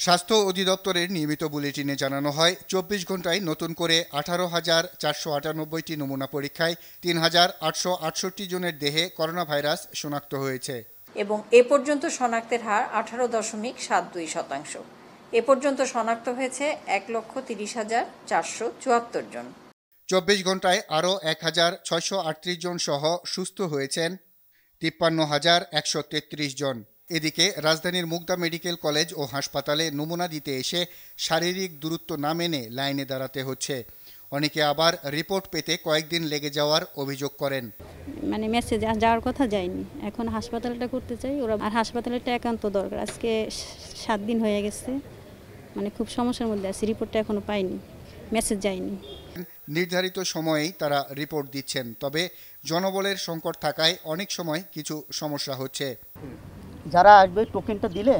স্বাস্থ্য অধিদপ্তরের নিয়মিত বুলেটিনে জানানো হয় ২৪ ঘন্টায় নতুন করে ১৮,৪৯৮টি নমুনা পরীক্ষায় ৩,৮৬৮ জনের দেহে করোনা ভাইরাস শনাক্ত হয়েছে এবং এ পর্যন্ত শনাক্তের হার ১৮.৭২%। এ পর্যন্ত শনাক্ত হয়েছে ১,৩০,৪৭৪ জন। ২৪ ঘন্টায় আরও ১,৬৩৮ জন সহ সুস্থ হয়েছেন ৫৩,১৩৩ জন। এদিকে রাজধানীর মুগদা মেডিকেল কলেজ ও হাসপাতালে নমুনা দিতে এসে শারীরিক দূরত্ব না মেনে লাইনে দাঁড়াতে হচ্ছে। অনেকে আবার রিপোর্ট পেতে কয়েকদিন লেগে যাওয়ার অভিযোগ করেন। মেসেজ যাওয়ার কথা যায়নি, এখন হাসপাতালটা করতে চাই ওরা, আর হাসপাতালটা একান্ত দরকার। আজকে 7 দিন হয়ে গেছে, খুব সমস্যার মধ্যে আছি, রিপোর্টটা এখনো পাইনি, মেসেজ যায়নি। নির্ধারিত সময়েই তারা রিপোর্ট দিচ্ছেন, তবে জনবলের সংকট থাকায় অনেক সময় কিছু সমস্যা হচ্ছে। যারা আসবে টোকেনটা দিলে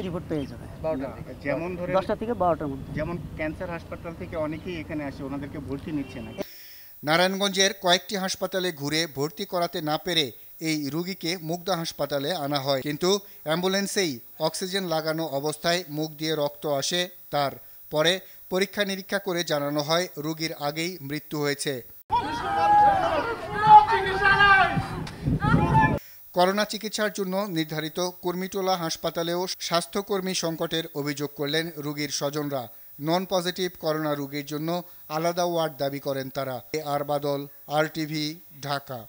রিপোর্ট পেয়ে যাবে। যেমন ধরে 10টা থেকে 12টার মধ্যে। যেমন ক্যান্সার হাসপাতাল থেকে অনেকেই এখানে আসে, ওনাদেরকে ভর্তি নিচ্ছে না। নারায়ণগঞ্জের কয়েকটি হাসপাতালে ঘুরে ভর্তি করাতে না পেরে এই রোগীকে মুগদা হাসপাতালে আনা হয়, কিন্তু অ্যাম্বুলেন্সেই অক্সিজেন লাগানো অবস্থায় মুখ দিয়ে রক্ত আসে তার। পরে পরীক্ষা নিরীক্ষা করে জানানো হয় রোগীর আগেই মৃত্যু হয়েছে। করোনা চিকিৎসার জন্য নির্ধারিত কুর্মিটোলা হাসপাতালেও স্বাস্থ্যকর্মী সংকটের অভিযোগ করলেন রোগীর স্বজনরা। নন পজিটিভ করোনা রোগীর জন্য আলাদা ওয়ার্ড দাবি করেন তারা। আর বাদল, RTV, ঢাকা।